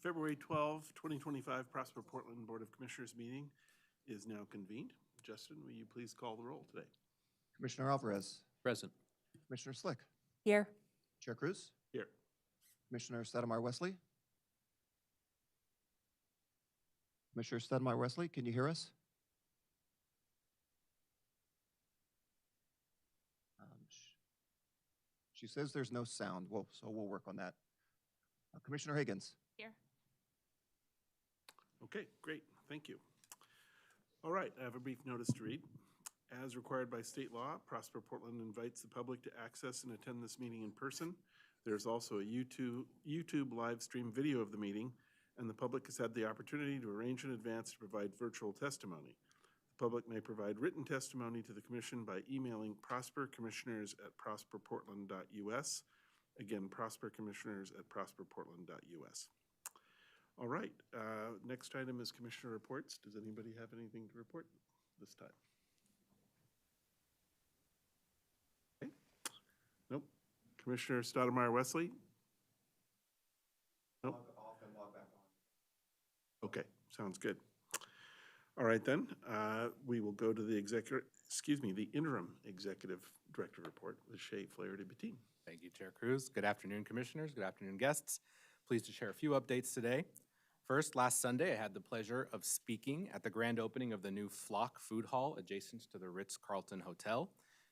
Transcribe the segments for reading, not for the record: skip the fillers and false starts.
February 12, 2025 Prosper Portland Board of Commissioners meeting is now convened. Justin, will you please call the roll today? Commissioner Alvarez. Present. Commissioner Slick. Here. Chair Cruz. Here. Commissioner Stoudemire Wesley. Commissioner Stoudemire Wesley, can you hear us? She says there's no sound, so we'll work on that. Commissioner Higgins. Here. Okay, great. Thank you. All right, I have a brief notice to read. As required by state law, Prosper Portland invites the public to access and attend this meeting in person. There's also a YouTube live stream video of the meeting, and the public has had the opportunity to arrange in advance to provide virtual testimony. The public may provide written testimony to the commission by emailing prospercommissioners@prosperportland.us. Again, prospercommissioners@prosperportland.us. All right, next item is commissioner reports. Does anybody have anything to report this time? Okay. Nope. Commissioner Stoudemire Wesley? Nope. Off and log back on. Okay, sounds good. All right then, we will go to the interim executive director report with Shea Flaherty-Bettine. Thank you, Chair Cruz. Good afternoon, commissioners. Good afternoon, guests. Pleased to share a few updates today. First, last Sunday, I had the pleasure of speaking at the grand opening of the new Flock Food Hall adjacent to the Ritz-Carlton Hotel.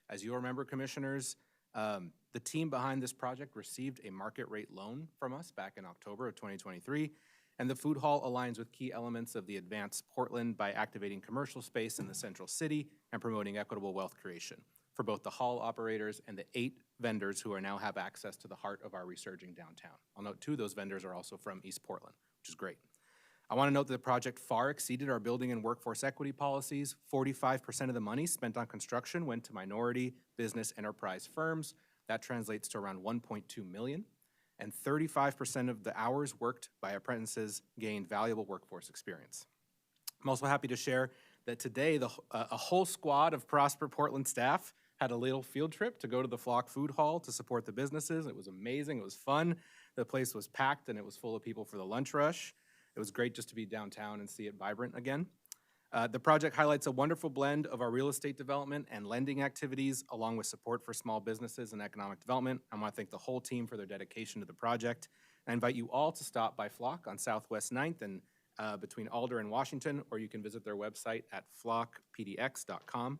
As you'll remember, commissioners, the team behind this project received a market rate loan from us back in October of 2023, and the food hall aligns with key elements of the Advance Portland by activating commercial space in the central city and promoting equitable wealth creation for both the hall operators and the 8 vendors who now have access to the heart of our resurging downtown. I'll note 2 of those vendors are also from East Portland, which is great. I want to note that the project far exceeded our building and workforce equity policies. 45% of the money spent on construction went to minority business enterprise firms. That translates to around $1.2 million. And 35% of the hours worked by apprentices gained valuable workforce experience. I'm also happy to share that today a whole squad of Prosper Portland staff had a little field trip to go to the Flock Food Hall to support the businesses. It was amazing. It was fun. The place was packed and it was full of people for the lunch rush. It was great just to be downtown and see it vibrant again. The project highlights a wonderful blend of our real estate development and lending activities, along with support for small businesses and economic development. I want to thank the whole team for their dedication to the project. I invite you all to stop by Flock on Southwest 9th and between Alder and Washington, or you can visit their website at flockpdx.com.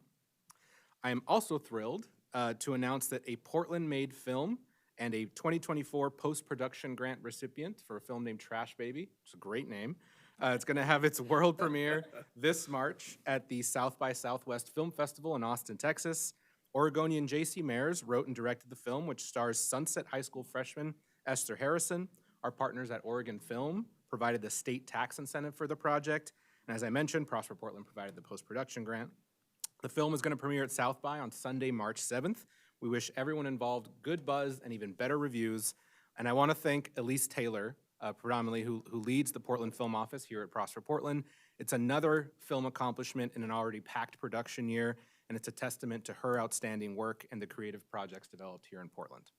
I am also thrilled to announce that a Portland-made film and a 2024 post-production grant recipient for a film named Trash Baby, which is a great name. It's gonna have its world premiere this March at the South by Southwest Film Festival in Austin, Texas. Oregonian J.C. Mayers wrote and directed the film, which stars Sunset High School freshman Esther Harrison. Our partners at Oregon Film provided the state tax incentive for the project. And as I mentioned, Prosper Portland provided the post-production grant. The film is gonna premiere at South by on Sunday, March 7th. We wish everyone involved good buzz and even better reviews. And I want to thank Elise Taylor, predominantly, who leads the Portland Film Office here at Prosper Portland. It's another film accomplishment in an already packed production year, and it's a testament to her outstanding work and the creative projects developed here in Portland.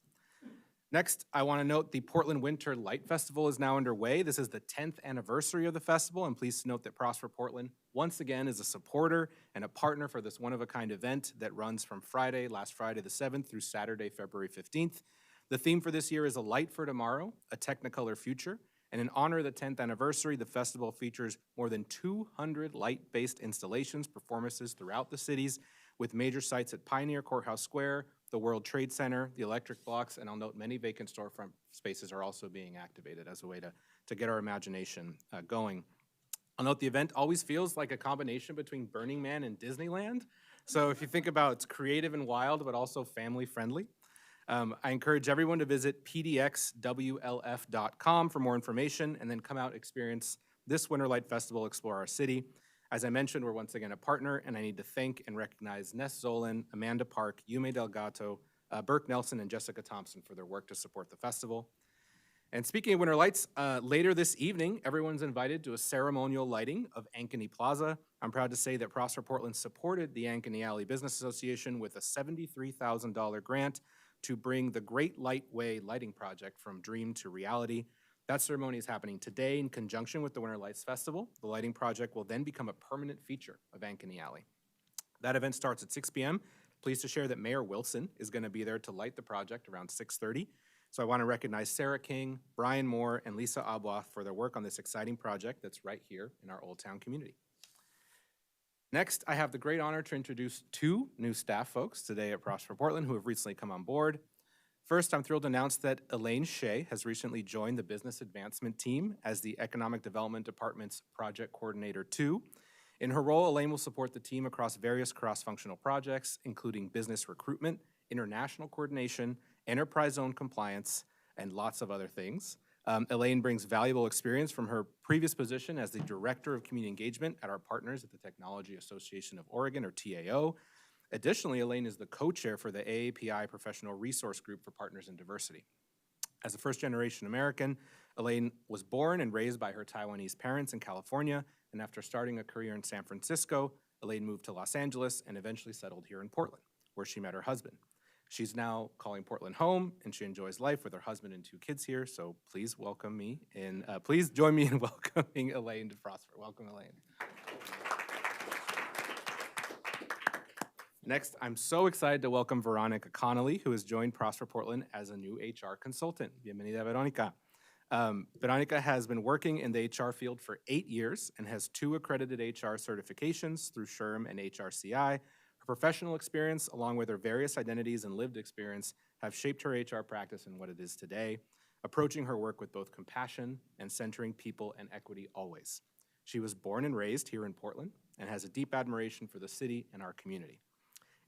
Next, I want to note the Portland Winter Light Festival is now underway. This is the 10th anniversary of the festival. I'm pleased to note that Prosper Portland, once again, is a supporter and a partner for this one-of-a-kind event that runs from last Friday the 7th through Saturday, February 15th. The theme for this year is A Light for Tomorrow, a Technicolor Future. And in honor of the 10th anniversary, the festival features more than 200 light-based installations, performances throughout the cities, with major sites at Pioneer Courthouse Square, the World Trade Center, the electric blocks, and I'll note many vacant storefront spaces are also being activated as a way to get our imagination going. I'll note the event always feels like a combination between Burning Man and Disneyland. So if you think about it's creative and wild, but also family friendly. I encourage everyone to visit pdxwlf.com for more information and then come out, experience this Winter Light Festival, explore our city. As I mentioned, we're once again a partner, and I need to thank and recognize Ness Zolan, Amanda Park, Yume Delgato, Burke Nelson, and Jessica Thompson for their work to support the festival. And speaking of Winter Lights, later this evening, everyone's invited to a ceremonial lighting of Ankeny Plaza. I'm proud to say that Prosper Portland supported the Ankeny Alley Business Association with a $73,000 grant to bring the Great Light Way lighting project from dream to reality. That ceremony is happening today in conjunction with the Winter Lights Festival. The lighting project will then become a permanent feature of Ankeny Alley. That event starts at 6 p.m. Pleased to share that Mayor Wilson is going to be there to light the project around 6:30. So I want to recognize Sarah King, Brian Moore, and Lisa Abwa for their work on this exciting project that's right here in our Old Town community. Next, I have the great honor to introduce two new staff folks today at Prosper Portland who have recently come on board. First, I'm thrilled to announce that Elaine Shea has recently joined the Business Advancement Team as the Economic Development Department's Project Coordinator 2. In her role, Elaine will support the team across various cross-functional projects, including business recruitment, international coordination, enterprise zone compliance, and lots of other things. Elaine brings valuable experience from her previous position as the Director of Community Engagement at our partners at the Technology Association of Oregon, or TAO. Additionally, Elaine is the co-chair for the AAPI Professional Resource Group for Partners in Diversity. As a first-generation American, Elaine was born and raised by her Taiwanese parents in California, and after starting a career in San Francisco, Elaine moved to Los Angeles and eventually settled here in Portland, where she met her husband. She's now calling Portland home, and she enjoys life with her husband and two kids here, so please welcome me, and please join me in welcoming Elaine to Prosper. Welcome, Elaine. Next, I'm so excited to welcome Veronica Connolly, who has joined Prosper Portland as a new HR consultant. Bienvenida, Veronica. Veronica has been working in the HR field for 8 years and has 2 accredited HR certifications through SHRM and HRCI. Her professional experience, along with her various identities and lived experience, have shaped her HR practice in what it is today, approaching her work with both compassion and centering people and equity always. She was born and raised here in Portland and has a deep admiration for the city and our community.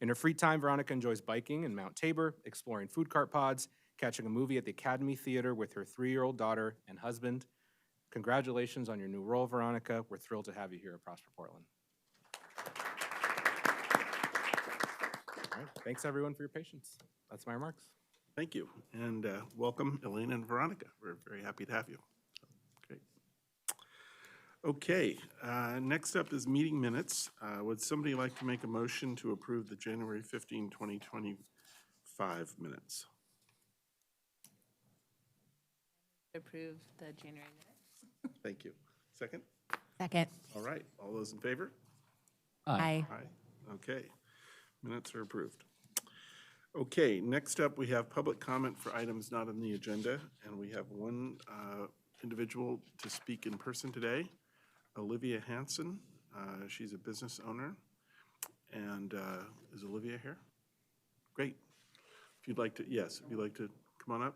In her free time, Veronica enjoys biking in Mount Tabor, exploring food cart pods, catching a movie at the Academy Theater with her 3-year-old daughter and husband. Congratulations on your new role, Veronica. We're thrilled to have you here at Prosper Portland. All right, thanks everyone for your patience. That's my remarks. Thank you, and welcome Elaine and Veronica. We're very happy to have you. Great. Okay, next up is meeting minutes. Would somebody like to make a motion to approve the January 15, 2025 minutes? Approve the January minutes. Thank you. Second? Second. All right, all those in favor? Aye. Aye. Okay, minutes are approved. Okay, next up, we have public comment for items not on the agenda, and we have one individual to speak in person today, Olivia Hansen. She's a business owner, and is Olivia here? Great. If you'd like to, yes, if you'd like to come on up.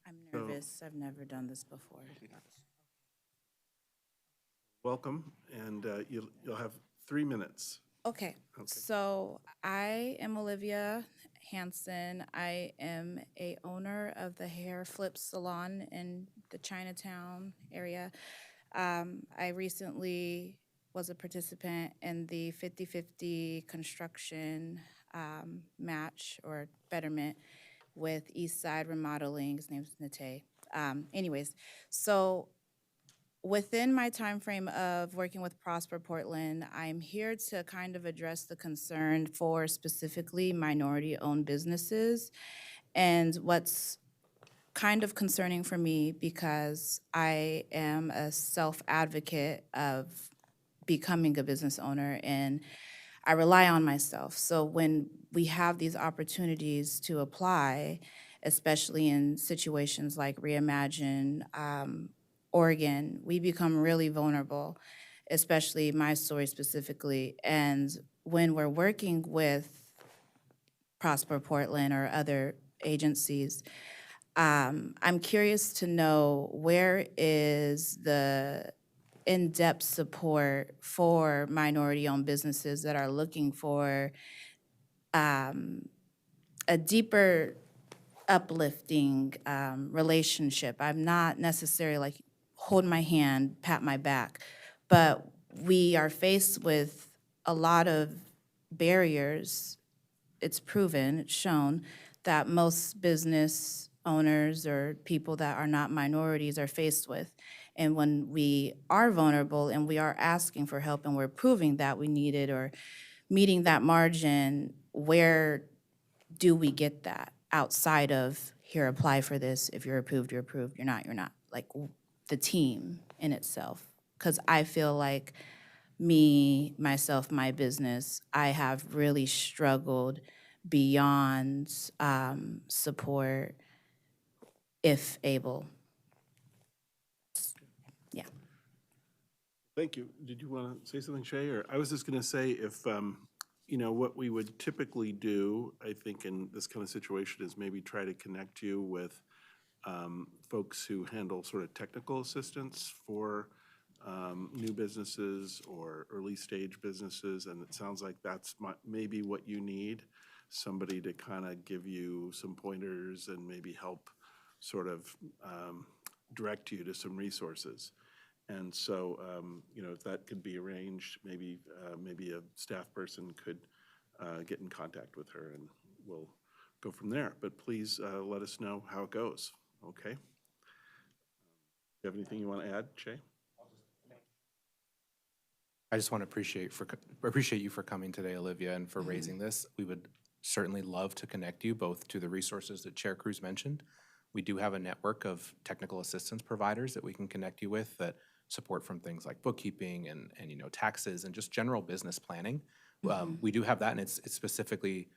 I'm nervous. I've never done this before. Welcome, and you'll have 3 minutes. Okay, Okay. so I am Olivia Hansen. I am a owner of the Hair Flip Salon in the Chinatown area. I recently was a participant in the 50-50 construction match or betterment with East Side Remodeling. His name's Nate. Anyways, so within my time frame of working with Prosper Portland, I'm here to kind of address the concern for specifically minority-owned businesses. And what's kind of concerning for me, because I am a self-advocate of becoming a business owner, and I rely on myself. So when we have these opportunities to apply, especially in situations like Reimagine Oregon, we become really vulnerable, especially my story specifically. And when we're working with Prosper Portland or other agencies, I'm curious to know, where is the in-depth support for minority-owned businesses that are looking for a deeper uplifting relationship? I'm not necessarily like hold my hand, pat my back, but we are faced with a lot of barriers. It's proven, it's shown that most business owners or people that are not minorities are faced with. And when we are vulnerable and we are asking for help and we're proving that we need it or meeting that margin, where do we get that outside of, here, apply for this, if you're approved, you're not, like the team in itself? Because I feel like me, myself, my business, I have really struggled beyond support, if able. Yeah. Thank you. Did you want to say something, Shay? Or I was just going to say if, you know, what we would typically do, I think in this kind of situation is maybe try to connect you with folks who handle sort of technical assistance for new businesses or early stage businesses. And it sounds like that's maybe what you need, somebody to kind of give you some pointers and maybe help sort of direct you to some resources. And so, you know, if that could be arranged, maybe a staff person could get in contact with her and we'll go from there. But please let us know how it goes, okay? You have anything you want to add, Shay? I just want to appreciate you for coming today, Olivia, and for raising this. We would certainly love to connect you both to the resources that Chair Cruz mentioned. We do have a network of technical assistance providers that we can connect you with that support from things like bookkeeping and you know, taxes and just general business planning. We do have that, and it's specifically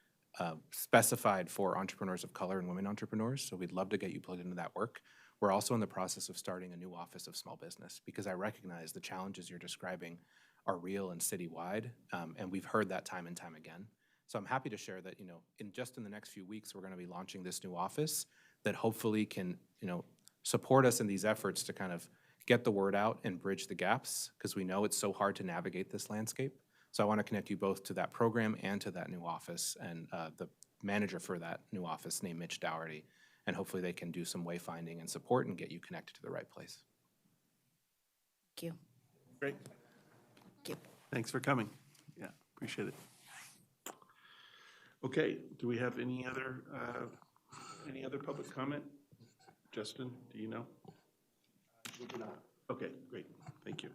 specified for entrepreneurs of color and women entrepreneurs, so we'd love to get you plugged into that work. We're also in the process of starting a new office of small business because I recognize the challenges you're describing are real and citywide, and we've heard that time and time again. So I'm happy to share that, you know, in the next few weeks, we're going to be launching this new office that hopefully can, you know, support us in these efforts to kind of get the word out and bridge the gaps, because we know it's so hard to navigate this landscape. So I want to connect you both to that program and to that new office, and the manager for that new office named Mitch Dougherty, and hopefully they can do some wayfinding and support and get you connected to the right place. Thank you. Great. Thank you. Thanks for coming. Yeah, appreciate it. Okay, do we have any other public comment? Justin, do you know? We do not. Okay, great. Thank you.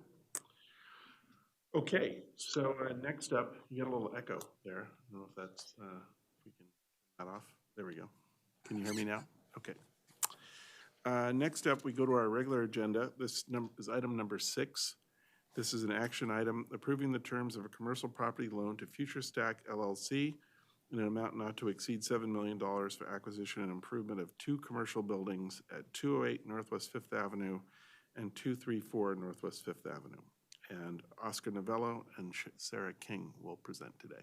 Okay, so next up, you got a little echo there. I don't know if that's, if we can turn that off. There we go. Can you hear me now? Okay. Next up, we go to our regular agenda. This is item number 6. This is an action item approving the terms of a commercial property loan to Future Stack LLC in an amount not to exceed $7 million for acquisition and improvement of 2 commercial buildings at 208 Northwest 5th Avenue and 234 Northwest 5th Avenue. And Oscar Novello and Sarah King will present today.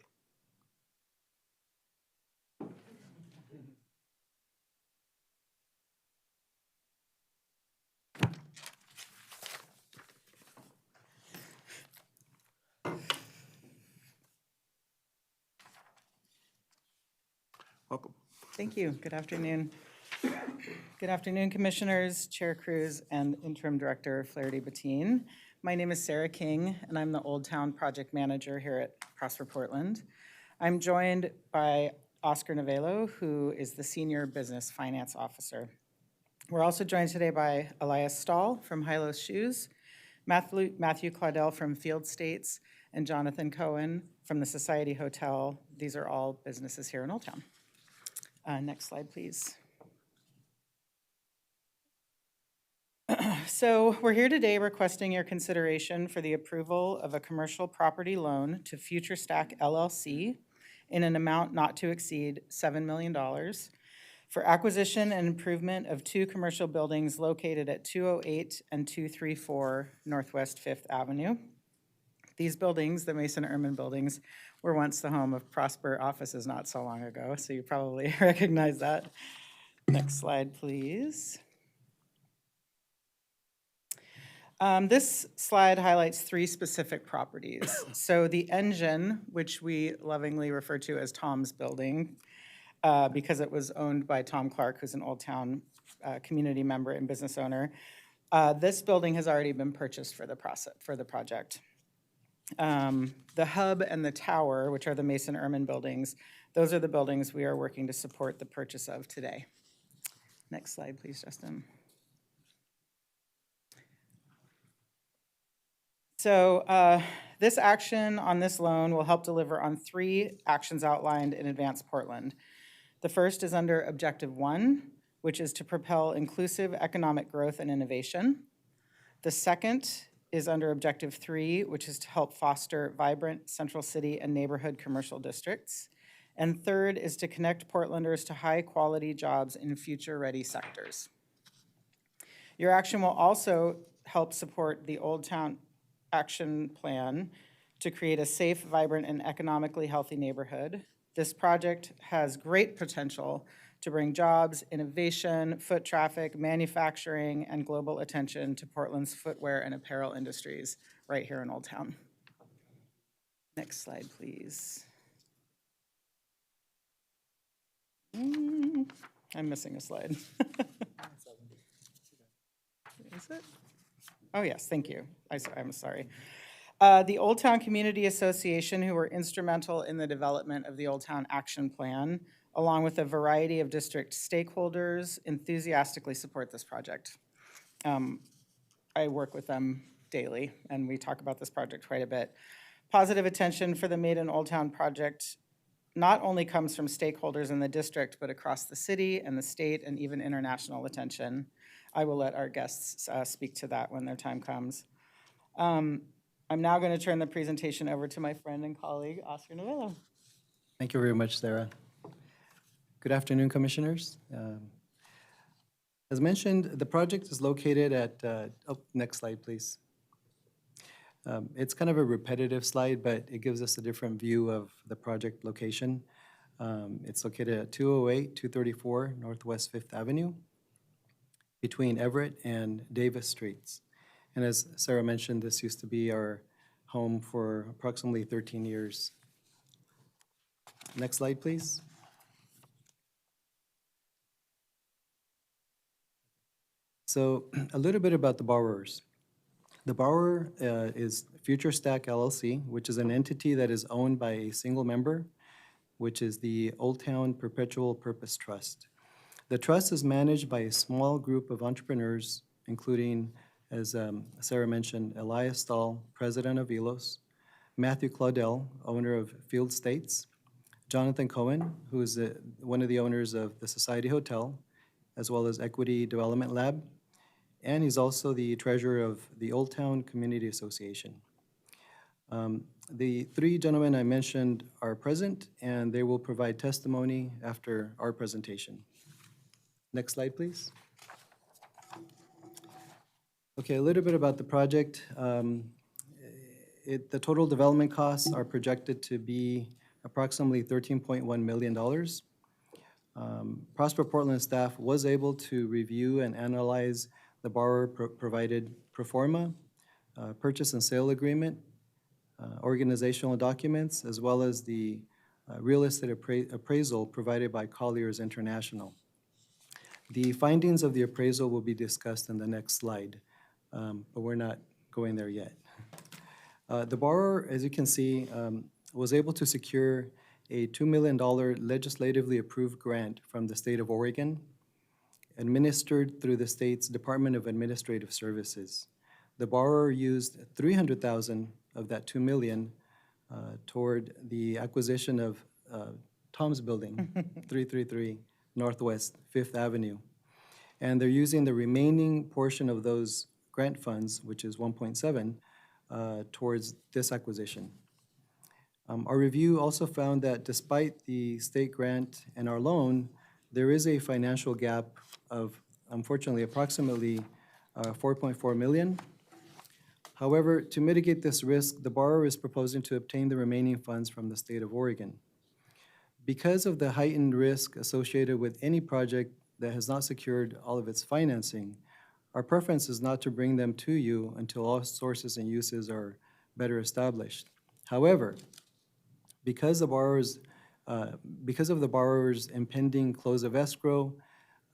Welcome. Thank you. Good afternoon. Good afternoon, Commissioners, Chair Cruz, and Interim Director Flaherty Bettine. My name is Sarah King, and I'm the Old Town Project Manager here at Prosper Portland. I'm joined by Oscar Novello, who is the Senior Business Finance Officer. We're also joined today by Elias Stahl from Hylos Shoes, Matthew Claudel from Field States, and Jonathan Cohen from the Society Hotel. These are all businesses here in Old Town. Next slide, please. So we're here today requesting your consideration for the approval of a commercial property loan to Future Stack LLC in an amount not to exceed $7 million for acquisition and improvement of 2 commercial buildings located at 208 and 234 Northwest 5th Avenue. These buildings, the Mason Ehrman buildings, were once the home of Prosper offices not so long ago, so you probably recognize that. Next slide, please. This slide highlights 3 specific properties. So the Engine, which we lovingly refer to as Tom's Building, because it was owned by Tom Clark, who's an Old Town community member and business owner. This building has already been purchased for the project. The Hub and the Tower, which are the Mason Ehrman buildings, those are the buildings we are working to support the purchase of today. Next slide, please, Justin. So this action on this loan will help deliver on 3 actions outlined in Advance Portland. The first is under Objective 1, which is to propel inclusive economic growth and innovation. The second is under Objective 3, which is to help foster vibrant central city and neighborhood commercial districts. And third is to connect Portlanders to high-quality jobs in future-ready sectors. Your action will also help support the Old Town Action Plan to create a safe, vibrant, and economically healthy neighborhood. This project has great potential to bring jobs, innovation, foot traffic, manufacturing, and global attention to Portland's footwear and apparel industries right here in Old Town. Next slide, please. I'm missing a slide. Is it? Oh, yes, thank you. I'm sorry. The Old Town Community Association, who were instrumental in the development of the Old Town Action Plan, along with a variety of district stakeholders, enthusiastically support this project. I work with them daily, and we talk about this project quite a bit. Positive attention for the Made in Old Town project not only comes from stakeholders in the district, but across the city and the state and even international attention. I will let our guests speak to that when their time comes. I'm now going to turn the presentation over to my friend and colleague, Oscar Novello. Thank you very much, Sarah. Good afternoon, Commissioners. As mentioned, the project is located at, next slide, please. It's kind of a repetitive slide, but it gives us a different view of the project location. It's located at 208, 234 Northwest 5th Avenue between Everett and Davis Streets. And as Sarah mentioned, this used to be our home for approximately 13 years. Next slide, please. So a little bit about the borrowers. The borrower is Future Stack LLC, which is an entity that is owned by a single member, which is the Old Town Perpetual Purpose Trust. The trust is managed by a small group of entrepreneurs, including, as Sarah mentioned, Elias Stahl, president of Elos, Matthew Claudel, owner of Field States, Jonathan Cohen, who is one of the owners of the Society Hotel, as well as Equity Development Lab, and he's also the treasurer of the Old Town Community Association. The 3 gentlemen I mentioned are present, and they will provide testimony after our presentation. Next slide, please. Okay, a little bit about the project. The total development costs are projected to be approximately $13.1 million. Prosper Portland staff was able to review and analyze the borrower provided pro forma, purchase and sale agreement, organizational documents, as well as the real estate appraisal provided by Colliers International. The findings of the appraisal will be discussed in the next slide, but we're not going there yet. The borrower, as you can see, was able to secure a $2 million legislatively approved grant from the state of Oregon, administered through the state's Department of Administrative Services. The borrower used $300,000 of that $2 million toward the acquisition of Tom's Building, 333 Northwest 5th Avenue. And they're using the remaining portion of those grant funds, which is 1.7, towards this acquisition. Our review also found that despite the state grant and our loan, there is a financial gap of, unfortunately, approximately $4.4 million. However, to mitigate this risk, the borrower is proposing to obtain the remaining funds from the state of Oregon. Because of the heightened risk associated with any project that has not secured all of its financing, our preference is not to bring them to you until all sources and uses are better established. However, because of the borrower's impending close of escrow,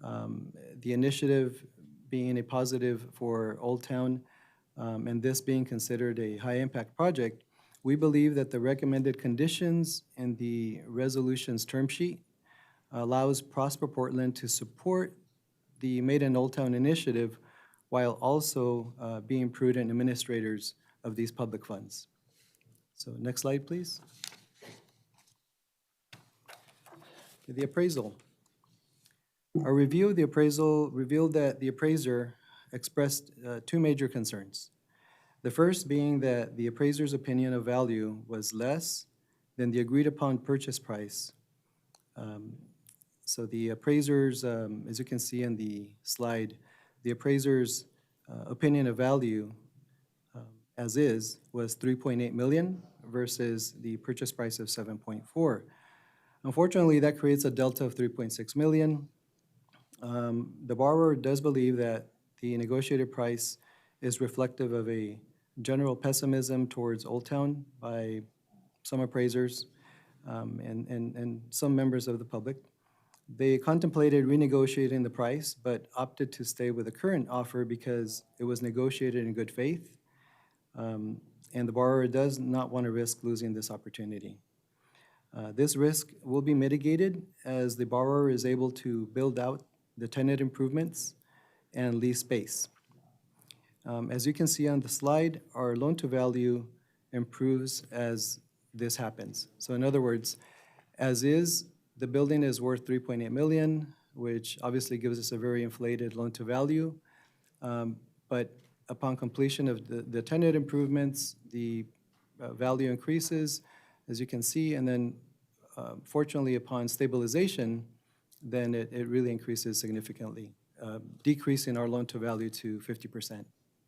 the initiative being a positive for Old Town, and this being considered a high-impact project, we believe that the recommended conditions in the resolution's term sheet allows Prosper Portland to support the Made in Old Town initiative while also being prudent administrators of these public funds. So next slide, please. The appraisal. Our review of the appraisal revealed that the appraiser expressed two major concerns. The first being that the appraiser's opinion of value was less than the agreed-upon purchase price. So the appraiser's, as you can see in the slide, the appraiser's opinion of value as is was 3.8 million versus the purchase price of 7.4. Unfortunately, that creates a delta of 3.6 million. The borrower does believe that the negotiated price is reflective of a general pessimism towards Old Town by some appraisers and some members of the public. They contemplated renegotiating the price, but opted to stay with the current offer because it was negotiated in good faith, and the borrower does not want to risk losing this opportunity. This risk will be mitigated as the borrower is able to build out the tenant improvements and lease space. As you can see on the slide, our loan-to-value improves as this happens. So in other words, as is, the building is worth 3.8 million, which obviously gives us a very inflated loan-to-value. But upon completion of the tenant improvements, the value increases, as you can see, and then fortunately upon stabilization, then it really increases significantly, decreasing our loan-to-value to 50%,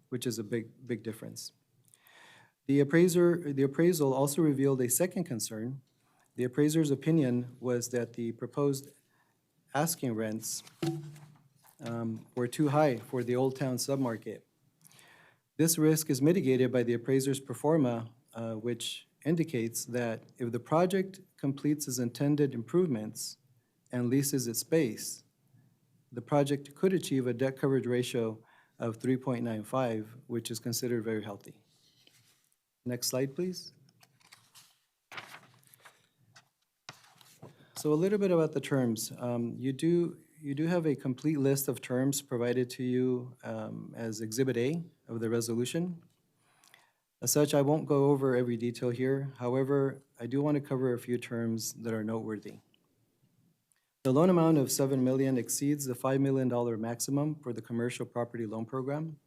which is a big difference. The appraisal also revealed a second concern. The appraiser's opinion was that the proposed asking rents were too high for the Old Town submarket. This risk is mitigated by the appraiser's pro forma, which indicates that if the project completes its intended improvements and leases its space, the project could achieve a debt coverage ratio of 3.95, which is considered very healthy. Next slide, please. So a little bit about the terms. You do have a complete list of terms provided to you as Exhibit A of the resolution. As such, I won't go over every detail here. However, I do want to cover a few terms that are noteworthy. The loan amount of $7 million exceeds the $5 million maximum for the commercial property loan program.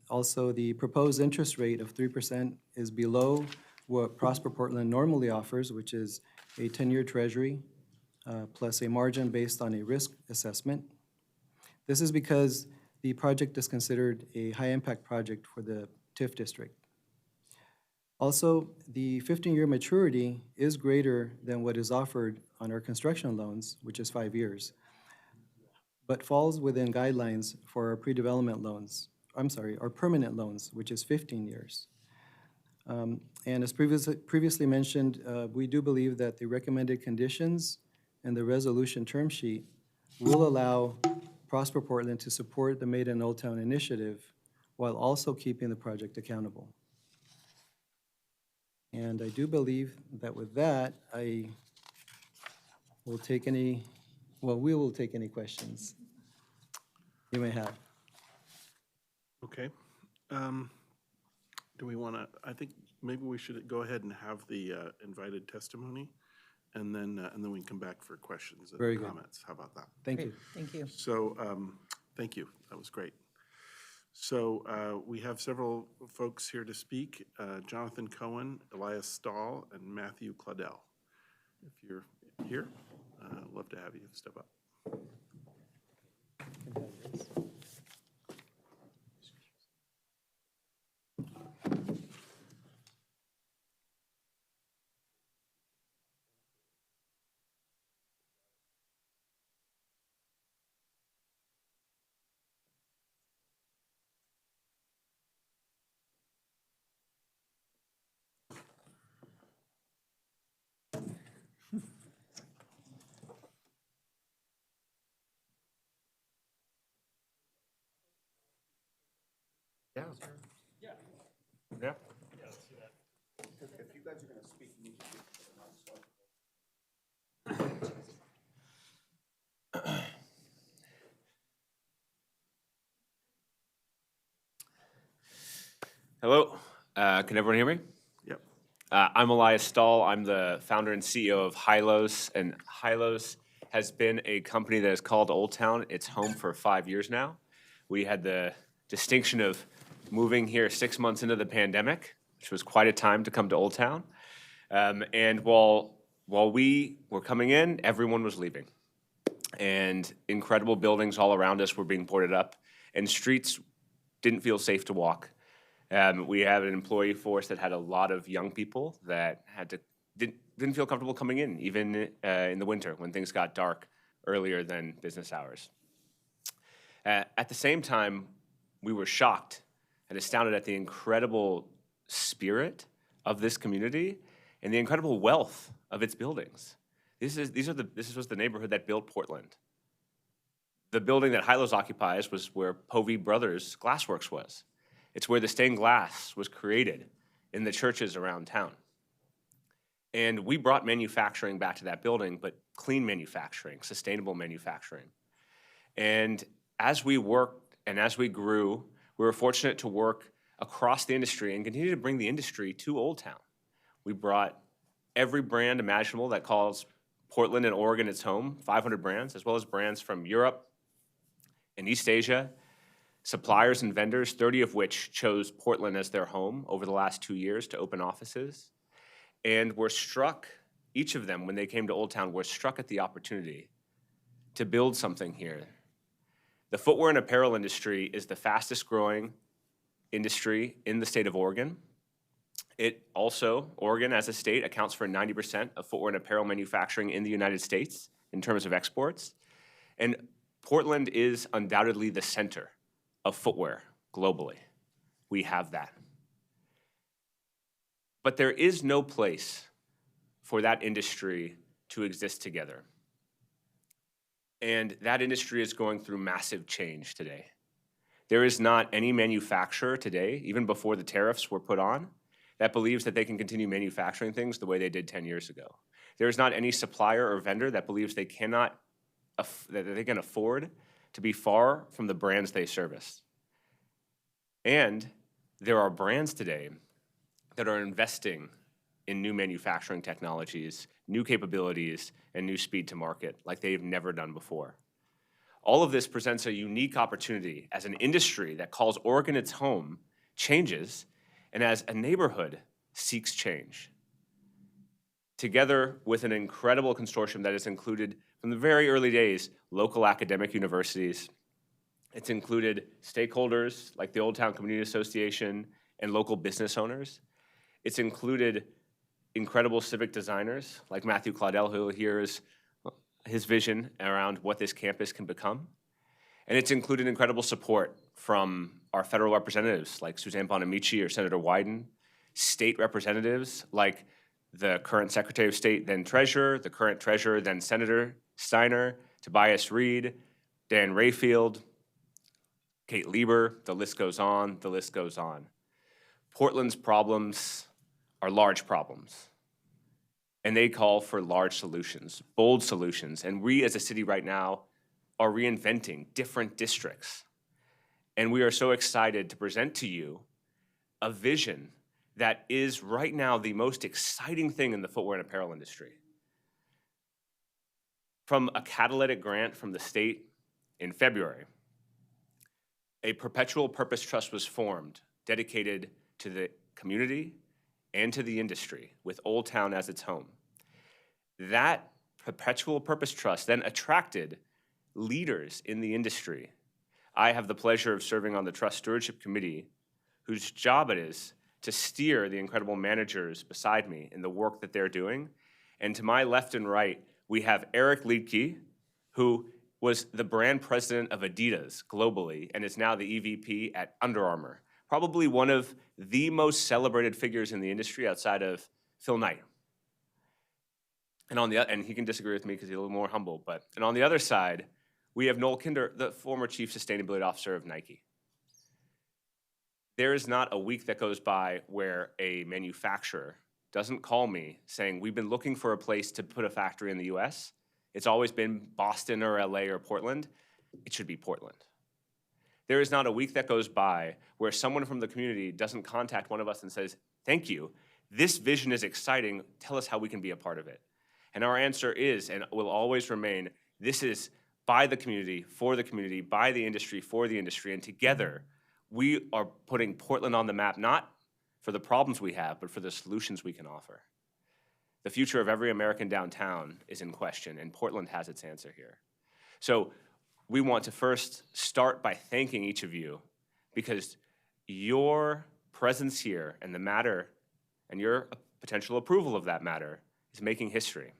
Also, the proposed interest rate of 3% is below what Prosper Portland normally offers, which is a 10-year treasury plus a margin based on a risk assessment. This is because the project is considered a high-impact project for the TIF district. Also, the 15-year maturity is greater than what is offered on our construction loans, which is 5 years, but falls within guidelines for our pre-development loans, our permanent loans, which is 15 years. And as previously mentioned, we do believe that the recommended conditions and the resolution term sheet will allow Prosper Portland to support the Made in Old Town initiative while also keeping the project accountable. And I do believe that with that, we will take any questions you may have. Okay. Do we want to, I think maybe we should go ahead and have the invited testimony, and then we can come back for questions Very and good. comments. How about that? Thank you. Thank you. So, thank you. That was great. So we have several folks here to speak, Jonathan Cohen, Elias Stahl, and Matthew Claudel. If you're here, I'd love to have you step up. Yeah. Yeah. Yeah. If you guys are going to speak, you need to speak to the Hello, can everyone hear me? Yep. I'm Elias Stahl. I'm the founder and CEO of Hylos, and Hylos has been a company that is called Old Town its home for 5 years now. We had the distinction of moving here 6 months into the pandemic, which was quite a time to come to Old Town. And while we were coming in, everyone was leaving. And incredible buildings all around us were being boarded up, and streets didn't feel safe to walk. We have an employee force that had a lot of young people that didn't feel comfortable coming in, even in the winter when things got dark earlier than business hours. At the same time, we were shocked and astounded at the incredible spirit of this community and the incredible wealth of its buildings. This was the neighborhood that built Portland. The building that Hylos occupies was where Povey Brothers Glassworks was. It's where the stained glass was created in the churches around town. And we brought manufacturing back to that building, but clean manufacturing, sustainable manufacturing. And as we worked and as we grew, we were fortunate to work across the industry and continue to bring the industry to Old Town. We brought every brand imaginable that calls Portland and Oregon its home, 500 brands, as well as brands from Europe and East Asia, suppliers and vendors, 30 of which chose Portland as their home over the last 2 years to open offices. And were struck, each of them, when they came to Old Town, were struck at the opportunity to build something here. The footwear and apparel industry is the fastest growing industry in the state of Oregon. It also, Oregon as a state, accounts for 90% of footwear and apparel manufacturing in the United States in terms of exports. And Portland is undoubtedly the center of footwear globally. We have that. But there is no place for that industry to exist together. And that industry is going through massive change today. There is not any manufacturer today, even before the tariffs were put on, that believes that they can continue manufacturing things the way they did 10 years ago. There is not any supplier or vendor that believes they that they can afford to be far from the brands they service. And there are brands today that are investing in new manufacturing technologies, new capabilities, and new speed to market like they've never done before. All of this presents a unique opportunity as an industry that calls Oregon its home changes, and as a neighborhood seeks change. Together with an incredible consortium that has included, from the very early days, local academic universities. It's included stakeholders like the Old Town Community Association and local business owners. It's included incredible civic designers like Matthew Claudel, who hears his vision around what this campus can become. And it's included incredible support from our federal representatives like Suzanne Bonamici or Senator Wyden, state representatives like the current Secretary of State, then Treasurer, the current Treasurer, then Senator Steiner, Tobias Reed, Dan Rayfield, Kate Lieber, the list goes on, the list goes on. Portland's problems are large problems, and they call for large solutions, bold solutions, and we as a city right now are reinventing different districts. And we are so excited to present to you a vision that is right now the most exciting thing in the footwear and apparel industry. From a catalytic grant from the state in February, a perpetual purpose trust was formed dedicated to the community and to the industry with Old Town as its home. That perpetual purpose trust then attracted leaders in the industry. I have the pleasure of serving on the Trust Stewardship Committee, whose job it is to steer the incredible managers beside me in the work that they're doing. And to my left and right, we have Eric Liedtke, who was the brand president of Adidas globally and is now the EVP at Under Armour, probably one of the most celebrated figures in the industry outside of Phil Knight. And he can disagree with me because he's a little more humble, and on the other side, we have Noel Kinder, the former Chief Sustainability Officer of Nike. There is not a week that goes by where a manufacturer doesn't call me saying, we've been looking for a place to put a factory in the US. It's always been Boston or LA or Portland. It should be Portland. There is not a week that goes by where someone from the community doesn't contact one of us and says, thank you, this vision is exciting, tell us how we can be a part of it. And our answer is, and will always remain, this is by the community, for the community, by the industry, for the industry, and together, we are putting Portland on the map, not for the problems we have, but for the solutions we can offer. The future of every American downtown is in question, and Portland has its answer here. So we want to first start by thanking each of you, because your presence here and the matter and your potential approval of that matter is making history.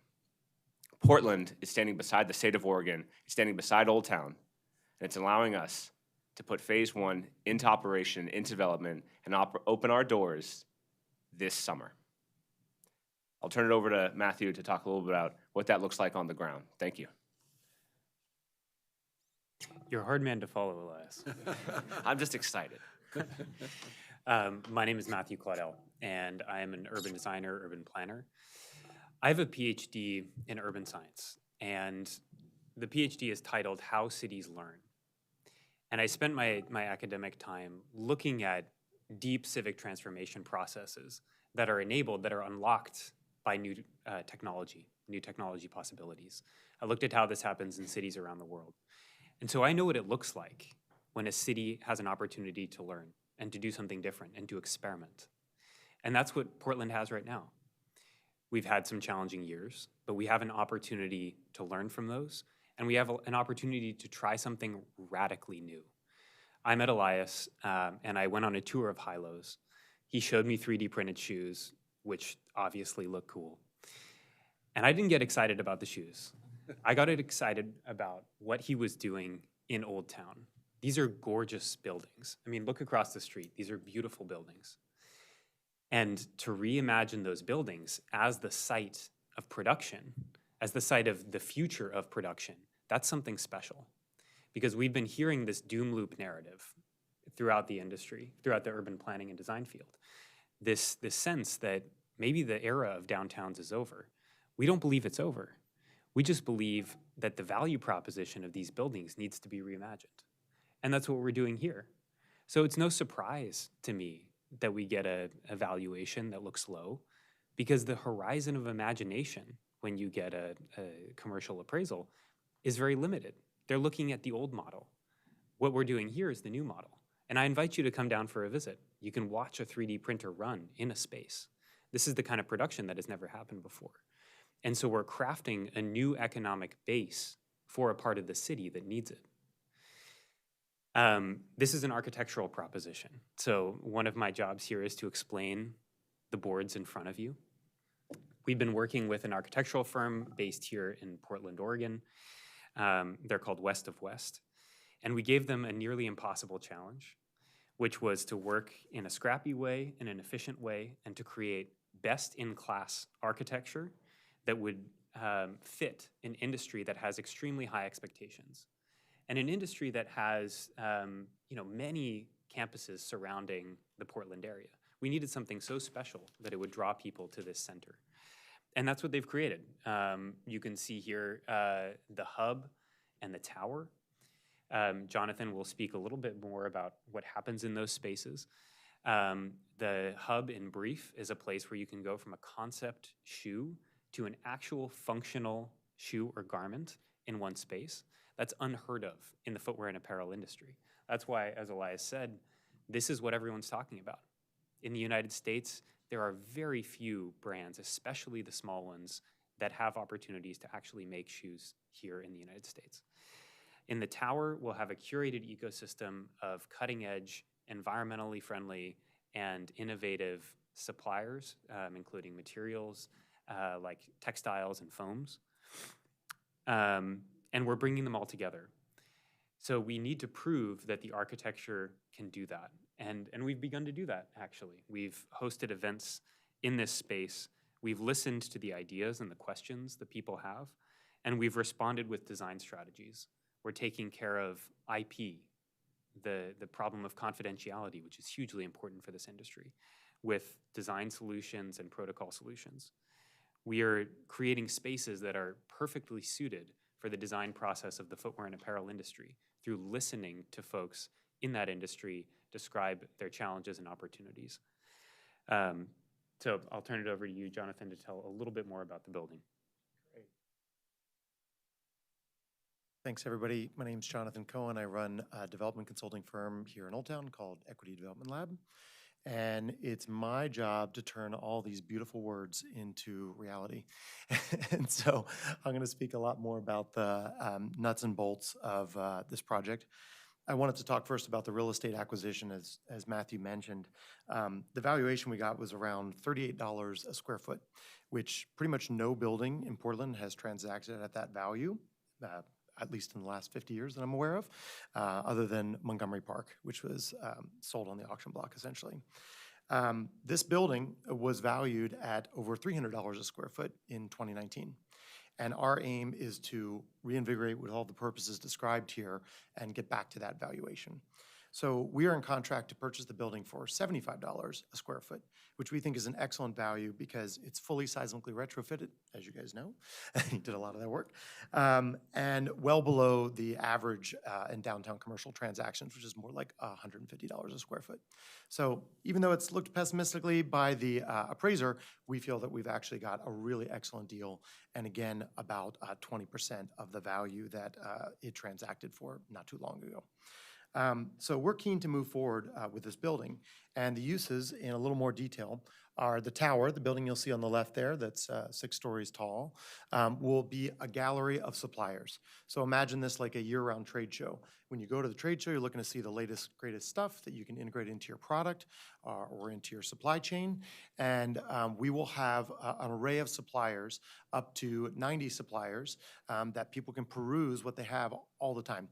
Portland is standing beside the state of Oregon, it's standing beside Old Town, and it's allowing us to put Phase 1 into operation, into development, and open our doors this summer. I'll turn it over to Matthew to talk a little bit about what that looks like on the ground. Thank you. You're a hard man to follow, Elias. I'm just excited. My name is Matthew Claudel, and I am an urban designer, urban planner. I have a PhD in urban science, and the PhD is titled How Cities Learn. And I spent my academic time looking at deep civic transformation processes that are enabled, that are unlocked by new technology possibilities. I looked at how this happens in cities around the world. And so I know what it looks like when a city has an opportunity to learn and to do something different and to experiment. And that's what Portland has right now. We've had some challenging years, but we have an opportunity to learn from those, and we have an opportunity to try something radically new. I met Elias, and I went on a tour of Hi-Lo's. He showed me 3D printed shoes, which obviously look cool. And I didn't get excited about the shoes. I got excited about what he was doing in Old Town. These are gorgeous buildings. I mean, look across the street. These are beautiful buildings. And to reimagine those buildings as the site of production, as the site of the future of production, that's something special. Because we've been hearing this doom loop narrative throughout the industry, throughout the urban planning and design field. This sense that maybe the era of downtowns is over. We don't believe it's over. We just believe that the value proposition of these buildings needs to be reimagined. And that's what we're doing here. So it's no surprise to me that we get a valuation that looks low, because the horizon of imagination when you get a commercial appraisal is very limited. They're looking at the old model. What we're doing here is the new model. And I invite you to come down for a visit. You can watch a 3D printer run in a space. This is the kind of production that has never happened before. And so we're crafting a new economic base for a part of the city that needs it. This is an architectural proposition. So one of my jobs here is to explain the boards in front of you. We've been working with an architectural firm based here in Portland, Oregon. They're called West of West. And we gave them a nearly impossible challenge, which was to work in a scrappy way, in an efficient way, and to create best-in-class architecture that would fit an industry that has extremely high expectations. And an industry that has many campuses surrounding the Portland area. We needed something so special that it would draw people to this center. And that's what they've created. You can see here the hub and the tower. Jonathan will speak a little bit more about what happens in those spaces. The hub, in brief, is a place where you can go from a concept shoe to an actual functional shoe or garment in one space. That's unheard of in the footwear and apparel industry. That's why, as Elias said, this is what everyone's talking about. In the United States, there are very few brands, especially the small ones, that have opportunities to actually make shoes here in the United States. In the tower, we'll have a curated ecosystem of cutting-edge, environmentally friendly, and innovative suppliers, including materials like textiles and foams. And we're bringing them all together. So we need to prove that the architecture can do that. And we've begun to do that, actually. We've hosted events in this space. We've listened to the ideas and the questions that people have, and we've responded with design strategies. We're taking care of IP, the problem of confidentiality, which is hugely important for this industry, with design solutions and protocol solutions. We are creating spaces that are perfectly suited for the design process of the footwear and apparel industry through listening to folks in that industry describe their challenges and opportunities. So I'll turn it over to you, Jonathan, to tell a little bit more about the building. Thanks, everybody. My name's Jonathan Cohen. I run a development consulting firm here in Old Town called Equity Development Lab. And it's my job to turn all these beautiful words into reality. And so I'm going to speak a lot more about the nuts and bolts of this project. I wanted to talk first about the real estate acquisition, as Matthew mentioned. The valuation we got was around $38 a square foot, which pretty much no building in Portland has transacted at that value, at least in the last 50 years that I'm aware of, other than Montgomery Park, which was sold on the auction block, essentially. This building was valued at over $300 a square foot in 2019. And our aim is to reinvigorate with all the purposes described here and get back to that valuation. So we are in contract to purchase the building for $75 a square foot, which we think is an excellent value because it's fully seismically retrofitted, as you guys know. He did a lot of that work. And well below the average in downtown commercial transactions, which is more like $150 a square foot. So even though it's looked pessimistically by the appraiser, we feel that we've actually got a really excellent deal. And again, about 20% of the value that it transacted for not too long ago. So we're keen to move forward with this building, and the uses in a little more detail are the tower, the building you'll see on the left there that's 6 stories tall, will be a gallery of suppliers. So imagine this like a year-round trade show. When you go to the trade show, you're looking to see the latest, greatest stuff that you can integrate into your product or into your supply chain. And we will have an array of suppliers, up to 90 suppliers, that people can peruse what they have all the time.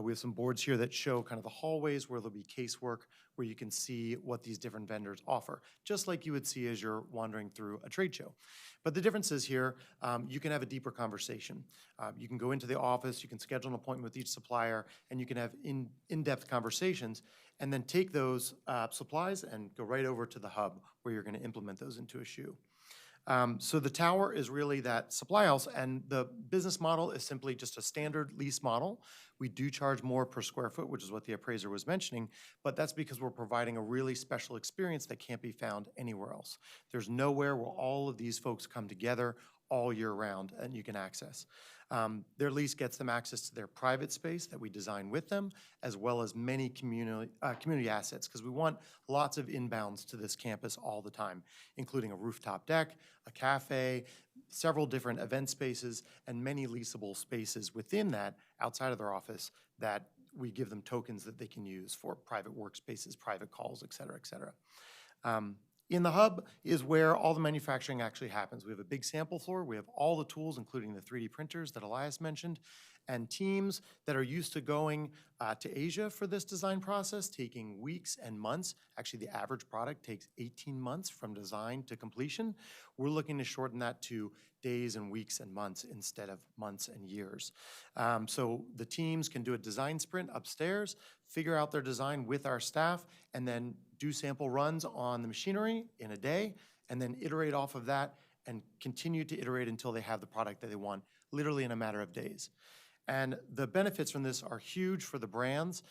We have some boards here that show kind of the hallways where there'll be casework, where you can see what these different vendors offer, just like you would see as you're wandering through a trade show. But the difference is here, you can have a deeper conversation. You can go into the office, you can schedule an appointment with each supplier, and you can have in-depth conversations, and then take those supplies and go right over to the hub where you're going to implement those into a shoe. So the tower is really that supply house, and the business model is simply just a standard lease model. We do charge more per square foot, which is what the appraiser was mentioning, but that's because we're providing a really special experience that can't be found anywhere else. There's nowhere where all of these folks come together all year round and you can access. Their lease gets them access to their private space that we design with them, as well as many community assets, because we want lots of inbounds to this campus all the time, including a rooftop deck, a cafe, several different event spaces, and many leasable spaces within that, outside of their office, that we give them tokens that they can use for private workspaces, private calls, et cetera, et cetera. In the hub is where all the manufacturing actually happens. We have a big sample floor. We have all the tools, including the 3D printers that Elias mentioned, and teams that are used to going to Asia for this design process, taking weeks and months. Actually, the average product takes 18 months from design to completion. We're looking to shorten that to days and weeks and months instead of months and years. So the teams can do a design sprint upstairs, figure out their design with our staff, and then do sample runs on the machinery in a day, and then iterate off of that and continue to iterate until they have the product that they want, literally in a matter of days. And the benefits from this are huge for the brands.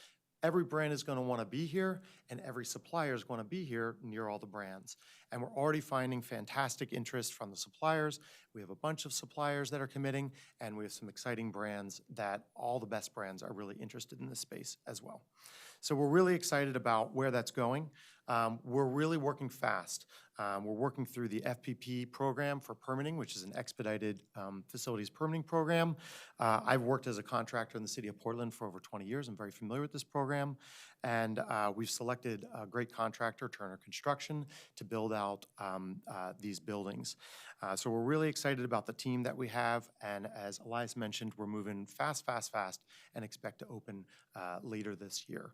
Every brand is going to want to be here, and every supplier is going to be here near all the brands. And we're already finding fantastic interest from the suppliers. We have a bunch of suppliers that are committing, and we have some exciting brands that all the best brands are really interested in this space as well. So we're really excited about where that's going. We're really working fast. We're working through the FPP program for permitting, which is an expedited facilities permitting program. I've worked as a contractor in the city of Portland for over 20 years. I'm very familiar with this program. And we've selected a great contractor, Turner Construction, to build out these buildings. So we're really excited about the team that we have. And as Elias mentioned, we're moving fast, fast, fast, and expect to open later this year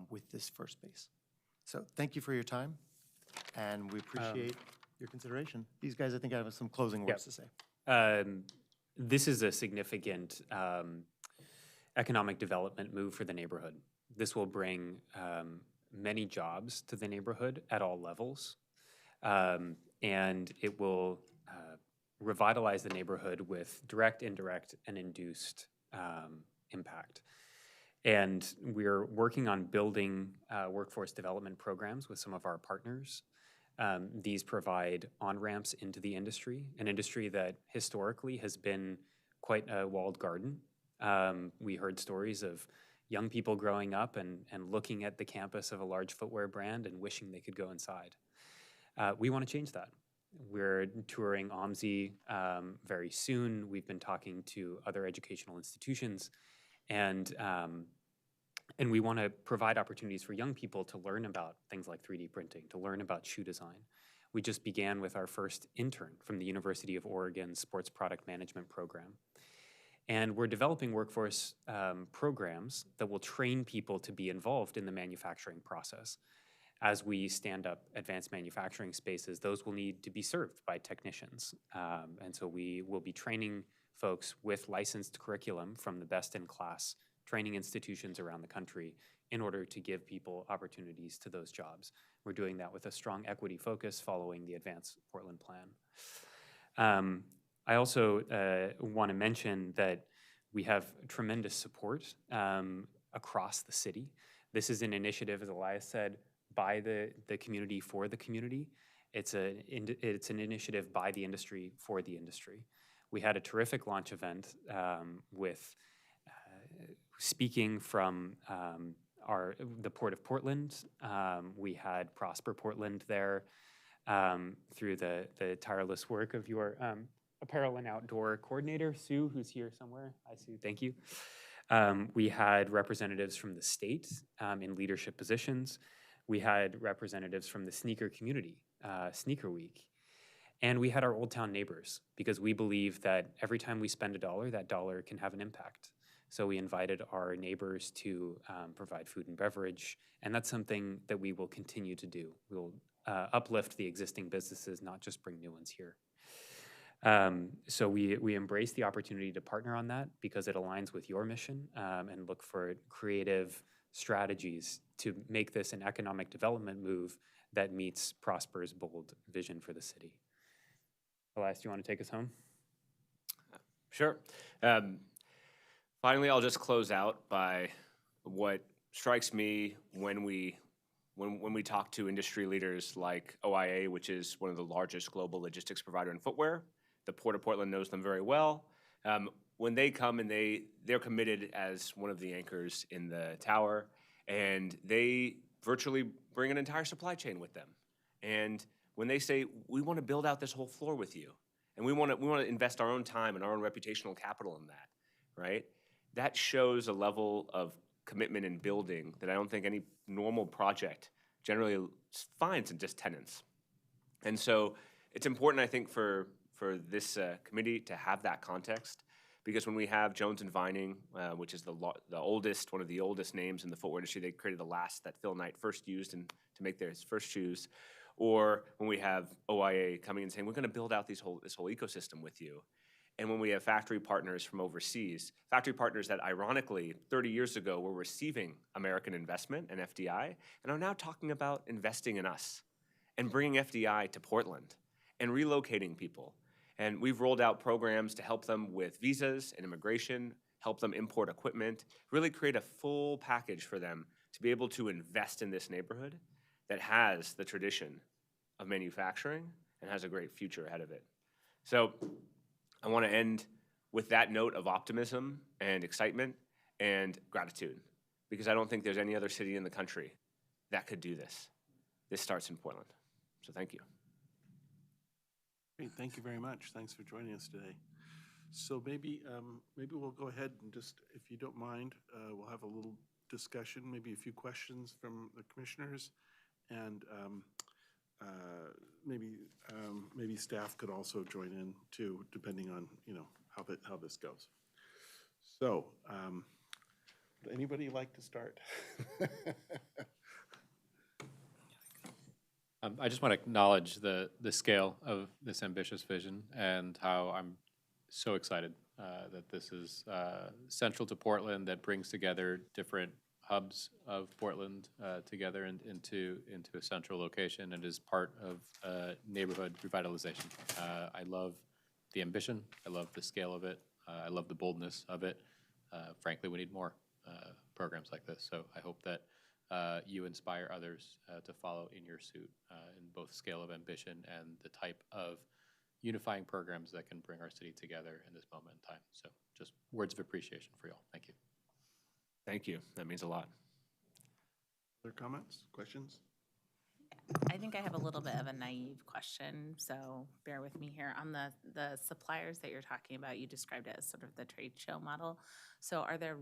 with this first phase. So thank you for your time, and we appreciate your consideration. These guys, I think, have some closing words to say. This is a significant economic development move for the neighborhood. This will bring many jobs to the neighborhood at all levels, and it will revitalize the neighborhood with direct, indirect, and induced impact. And we're working on building workforce development programs with some of our partners. These provide on-ramps into the industry, an industry that historically has been quite a walled garden. We heard stories of young people growing up and looking at the campus of a large footwear brand and wishing they could go inside. We want to change that. We're touring OMSI very soon. We've been talking to other educational institutions, and we want to provide opportunities for young people to learn about things like 3D printing, to learn about shoe design. We just began with our first intern from the University of Oregon Sports Product Management Program. And we're developing workforce programs that will train people to be involved in the manufacturing process. As we stand up advanced manufacturing spaces, those will need to be served by technicians. And so we will be training folks with licensed curriculum from the best-in-class training institutions around the country in order to give people opportunities to those jobs. We're doing that with a strong equity focus following the Advance Portland Plan. I also want to mention that we have tremendous support across the city. This is an initiative, as Elias said, by the community for the community. It's an initiative by the industry for the industry. We had a terrific launch event with speaking from the Port of Portland. We had Prosper Portland there through the tireless work of your apparel and outdoor coordinator, Sue, who's here somewhere. Hi, Sue, thank you. We had representatives from the state in leadership positions. We had representatives from the sneaker community, Sneaker Week. And we had our Old Town neighbors, because we believe that every time we spend a dollar, that dollar can have an impact. So we invited our neighbors to provide food and beverage, and that's something that we will continue to do. We'll uplift the existing businesses, not just bring new ones here. So we embrace the opportunity to partner on that because it aligns with your mission, and look for creative strategies to make this an economic development move that meets Prosper's bold vision for the city. Elias, do you want to take us home? Sure. Finally, I'll just close out by what strikes me when we talk to industry leaders like OIA, which is one of the largest global logistics provider in footwear. The Port of Portland knows them very well. When they come and they're committed as one of the anchors in the tower, and they virtually bring an entire supply chain with them. And when they say, we want to build out this whole floor with you, and we want to invest our own time and our own reputational capital in that, right? That shows a level of commitment in building that I don't think any normal project generally finds in just tenants. And so it's important, I think, for this committee to have that context, because when we have Jones and Vining, which is one of the oldest names in the footwear industry, they created the last that Phil Knight first used to make their first shoes. Or when we have OIA coming and saying, we're going to build out this whole ecosystem with you. And when we have factory partners from overseas, factory partners that ironically 30 years ago were receiving American investment and FDI, and are now talking about investing in us and bringing FDI to Portland and relocating people. And we've rolled out programs to help them with visas and immigration, help them import equipment, really create a full package for them to be able to invest in this neighborhood that has the tradition of manufacturing and has a great future ahead of it. So I want to end with that note of optimism and excitement and gratitude, because I don't think there's any other city in the country that could do this. This starts in Portland. So thank you. Great, thank you very much. Thanks for joining us today. So maybe we'll go ahead and just, if you don't mind, we'll have a little discussion, maybe a few questions from the commissioners, and maybe staff could also join in too, depending on how this goes. So, would anybody like to start? I just want to acknowledge the scale of this ambitious vision and how I'm so excited that this is central to Portland, that brings together different hubs of Portland together into a central location, and is part of neighborhood revitalization. I love the ambition. I love the scale of it. I love the boldness of it. Frankly, we need more. programs like this. So I hope that you inspire others to follow in your suit in both scale of ambition and the type of unifying programs that can bring our city together in this moment in time. So just words of appreciation for you all. Thank you. Thank you. That means a lot. Other comments, questions? I think I have a little bit of a naive question, so bear with me here. On the suppliers that you're talking about, you described it as sort of the trade show model. So are there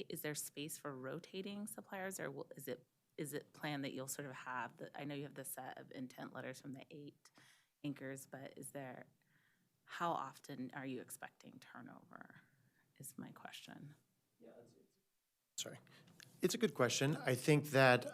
is there space for rotating suppliers, or is it planned that you'll sort of have I know you have the set of intent letters from the 8 anchors, but how often are you expecting turnover, is my question. Sorry. It's a good question. I think that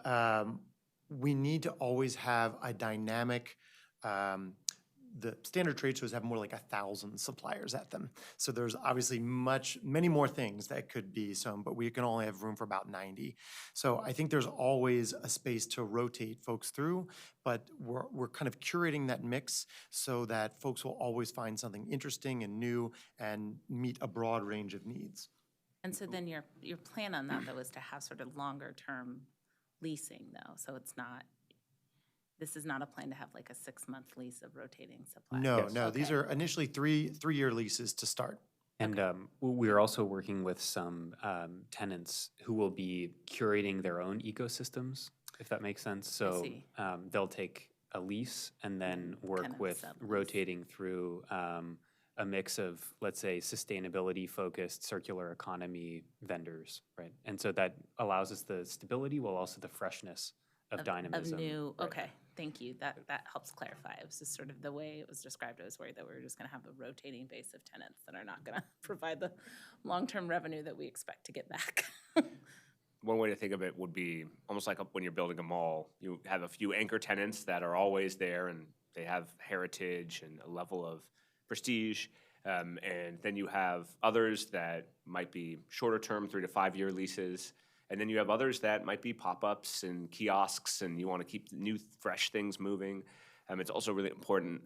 we need to always have a dynamic, the standard trade shows have more like 1,000 suppliers at them. So there's obviously many more things that could be sown, but we can only have room for about 90. So I think there's always a space to rotate folks through, but we're kind of curating that mix so that folks will always find something interesting and new and meet a broad range of needs. And so then your plan on that, though, is to have sort of longer term leasing, though, so this is not a plan to have like a 6-month lease of rotating suppliers? No, these are initially three-year leases to start. And we're also working with some tenants who will be curating their own ecosystems, if that makes sense. So they'll take a lease and then work Kind of with sublease. rotating through a mix of, let's say, sustainability-focused circular economy vendors, right? And so that allows us the stability while also the freshness of dynamism. Of new, right? okay, thank you. That helps clarify. It was just sort of the way it was described. I was worried that we were just gonna have a rotating base of tenants that are not gonna provide the long-term revenue that we expect to get back. One way to think of it would be almost like when you're building a mall. You have a few anchor tenants that are always there and they have heritage and a level of prestige. And then you have others that might be shorter term, 3 to 5 year leases. And then you have others that might be pop-ups and kiosks and you want to keep new, fresh things moving. It's also really important,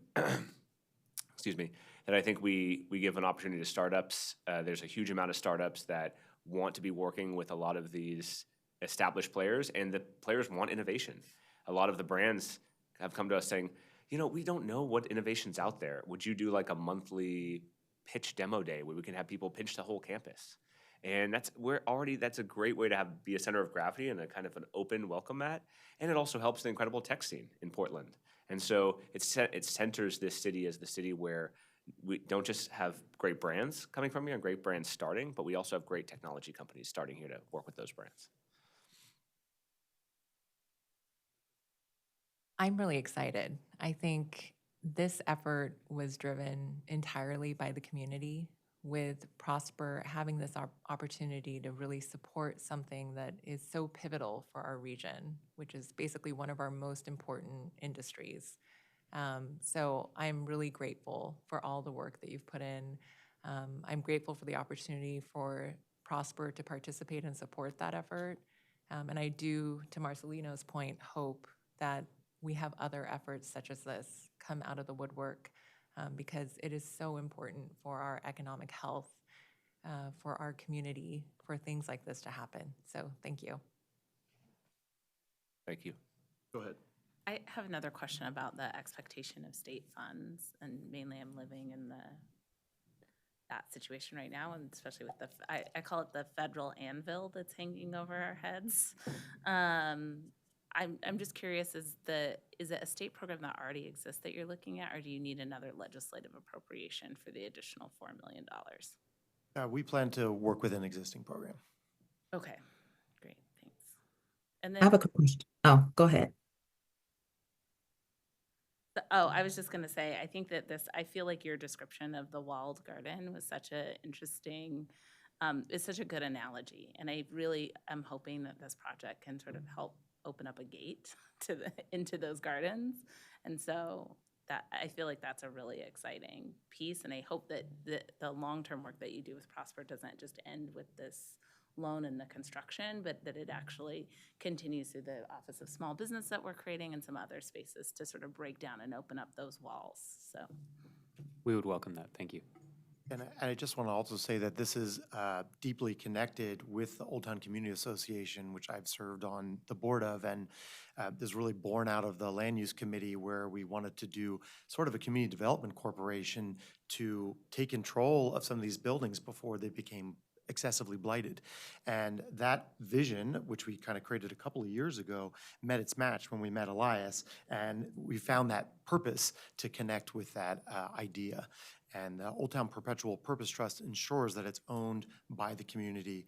excuse me, that I think we give an opportunity to startups. There's a huge amount of startups that want to be working with a lot of these established players, and the players want innovation. A lot of the brands have come to us saying, you know, we don't know what innovation's out there. Would you do like a monthly pitch demo day where we can have people pitch the whole campus? And that's a great way to be a center of gravity and a kind of an open welcome mat. And it also helps the incredible tech scene in Portland. And so it centers this city as the city where we don't just have great brands coming from here and great brands starting, but we also have great technology companies starting here to work with those brands. I'm really excited. I think this effort was driven entirely by the community, with Prosper having this opportunity to really support something that is so pivotal for our region, which is basically one of our most important industries. So I'm really grateful for all the work that you've put in. I'm grateful for the opportunity for Prosper to participate and support that effort. And I do, to Marcelino's point, hope that we have other efforts such as this come out of the woodwork, because it is so important for our economic health, for our community, for things like this to happen. So thank you. Thank you. Go ahead. I have another question about the expectation of state funds, and mainly I'm living in that situation right now, and especially with I call it the federal anvil that's hanging over our heads. I'm just curious, is it a state program that already exists that you're looking at, or do you need another legislative appropriation for the additional $4 million? We plan to work with an existing program. Okay, great, thanks. And I then, have a quick question. Oh, go ahead. I was just gonna say, I think that I feel like your description of the walled garden was such a interesting, it's such a good analogy. And I really am hoping that this project can sort of help open up a gate into those gardens. And so that, I feel like that's a really exciting piece. And I hope that the long-term work that you do with Prosper doesn't just end with this loan and the construction, but that it actually continues through the Office of Small Business that we're creating and some other spaces to sort of break down and open up those walls, so. We would welcome that. Thank you. And I just want to also say that this is deeply connected with the Old Town Community Association, which I've served on the board of, and is really born out of the Land Use Committee, where we wanted to do sort of a community development corporation to take control of some of these buildings before they became excessively blighted. And that vision, which we kind of created a couple of years ago, met its match when we met Elias, and we found that purpose to connect with that idea. And the Old Town Perpetual Purpose Trust ensures that it's owned by the community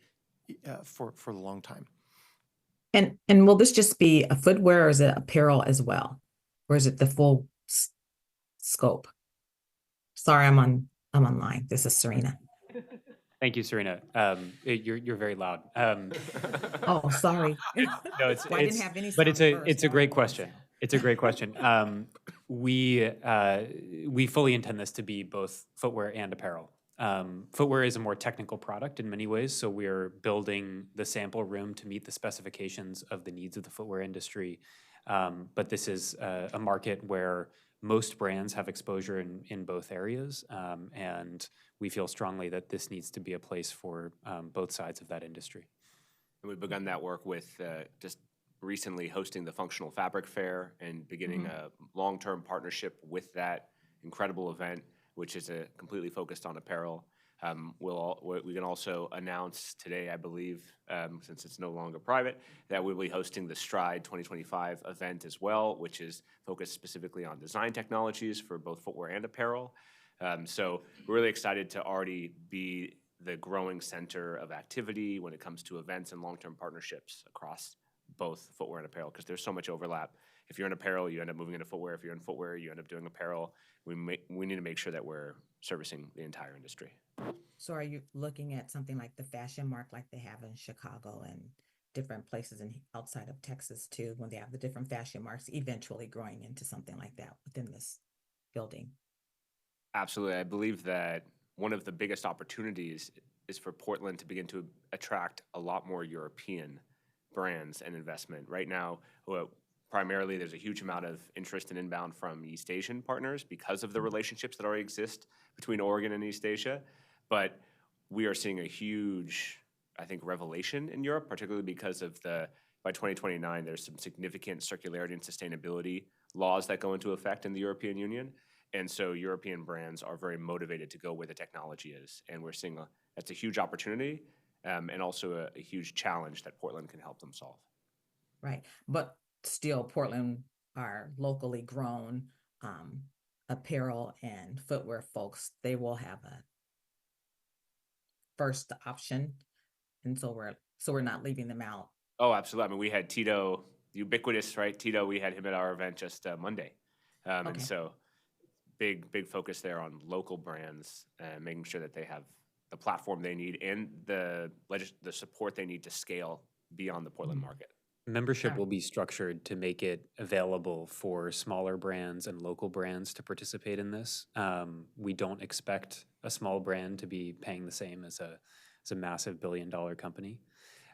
for the long time. And will this just be a footwear or is it apparel as well? Or is it the full scope? Sorry, I'm online. This is Serena. Thank you, Serena. You're very loud. Oh, sorry. No, it's Well, I didn't have any but sound it's first. a great question. It's a great question. We fully intend this to be both footwear and apparel. Footwear is a more technical product in many ways, so we're building the sample room to meet the specifications of the needs of the footwear industry. But this is a market where most brands have exposure in both areas, and we feel strongly that this needs to be a place for both sides of that industry. And we've begun that work with just recently hosting the Functional Fabric Fair and beginning a long-term partnership with that incredible event, which is completely focused on apparel. We can also announce today, I believe, since it's no longer private, that we'll be hosting the Stride 2025 event as well, which is focused specifically on design technologies for both footwear and apparel. So we're really excited to already be the growing center of activity when it comes to events and long-term partnerships across both footwear and apparel, because there's so much overlap. If you're in apparel, you end up moving into footwear. If you're in footwear, you end up doing apparel. We need to make sure that we're servicing the entire industry. So are you looking at something like the Fashion Mark like they have in Chicago and different places outside of Texas too, when they have the different fashion marks, eventually growing into something like that within this building? Absolutely. I believe that one of the biggest opportunities is for Portland to begin to attract a lot more European brands and investment. Right now, primarily there's a huge amount of interest and inbound from East Asian partners because of the relationships that already exist between Oregon and East Asia. But we are seeing a huge, I think, revelation in Europe, particularly because of by 2029, there's some significant circularity and sustainability laws that go into effect in the European Union. And so European brands are very motivated to go where the technology is. And we're seeing that's a huge opportunity and also a huge challenge that Portland can help them solve. Right, but still Portland are locally grown apparel and footwear folks. They will have a first option. And so we're not leaving them out. Oh, absolutely. I mean, we had Tito, ubiquitous, right? Tito, we had him at our event just Monday. And so big focus there on local brands and making sure that they have the platform they need and the support they need to scale beyond the Portland market. Membership will be structured to make it available for smaller brands and local brands to participate in this. We don't expect a small brand to be paying the same as a massive billion-dollar company.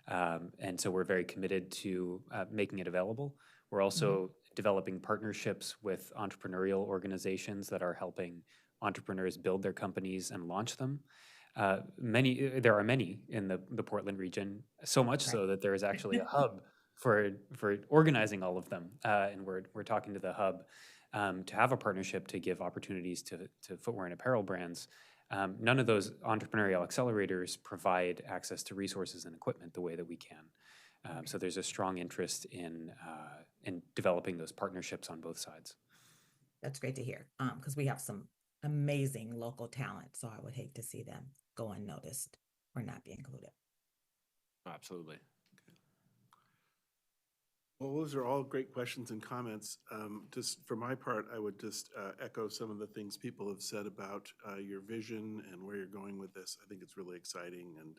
And so we're very committed to making it available. We're also developing partnerships with entrepreneurial organizations that are helping entrepreneurs build their companies and launch them. There are many in the Portland region, so much so that there is actually a hub for organizing all of them. And we're talking to the hub to have a partnership to give opportunities to footwear and apparel brands. None of those entrepreneurial accelerators provide access to resources and equipment the way that we can. So there's a strong interest in developing those partnerships on both sides. That's great to hear, because we have some amazing local talent, so I would hate to see them go unnoticed or not be included. Absolutely. Well, those are all great questions and comments. Just for my part, I would just echo some of the things people have said about your vision and where you're going with this. I think it's really exciting, and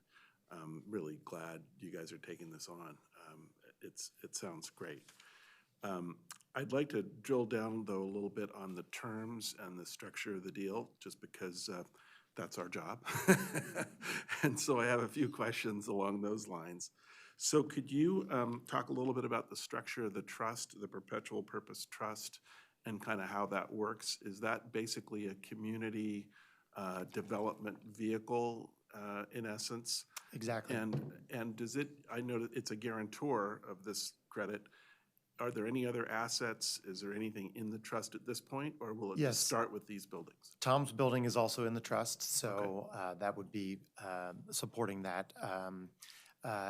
I'm really glad you guys are taking this on. It sounds great. I'd like to drill down, though, a little bit on the terms and the structure of the deal, just because that's our job. And so I have a few questions along those lines. So could you talk a little bit about the structure of the trust, the Perpetual Purpose Trust, and kind of how that works? Is that basically a community development vehicle, in essence. Exactly. And does it, I know that it's a guarantor of this credit. Are there any other assets? Is there anything in the trust at this point, or will it Yes. just start with these buildings? Tom's building is also in the trust, so that would be supporting that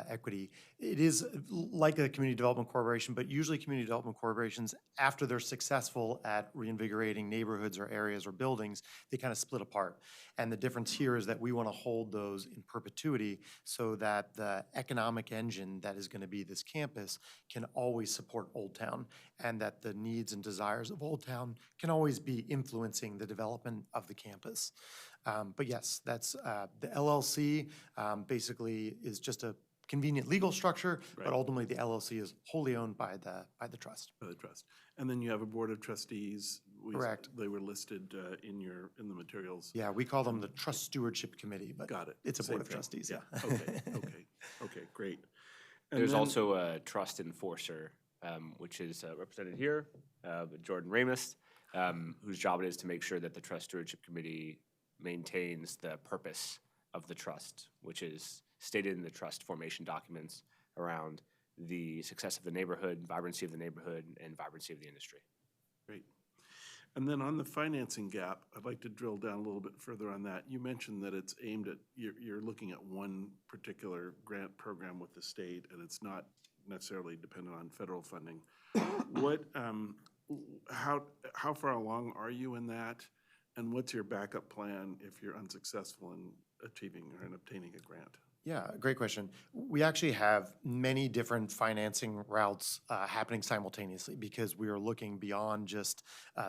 equity. It is like a community development corporation, but usually community development corporations, after they're successful at reinvigorating neighborhoods or areas or buildings, they kind of split apart. And the difference here is that we want to hold those in perpetuity so that the economic engine that is going to be this campus can always support Old Town, and that the needs and desires of Old Town can always be influencing the development of the campus. But yes, that's the LLC basically is just a convenient legal structure, Right. but ultimately the LLC is wholly owned by the trust. By the trust. And then you have a board of trustees. Correct. They were listed in the materials. Yeah, we call them the Trust Stewardship Committee, but Got it. it's a Same board of thing. trustees, Yeah, yeah. okay, great. And There's then- also a trust enforcer, which is represented here, Jordan Ramus, whose job it is to make sure that the Trust Stewardship Committee maintains the purpose of the trust, which is stated in the trust formation documents around the success of the neighborhood, vibrancy of the neighborhood, and vibrancy of the industry. Great. And then on the financing gap, I'd like to drill down a little bit further on that. You mentioned that it's aimed at, you're looking at one particular grant program with the state, and it's not necessarily dependent on federal funding. What, how far along are you in that? And what's your backup plan if you're unsuccessful in achieving or in obtaining a grant? Yeah, great question. We actually have many different financing routes happening simultaneously because we are looking beyond just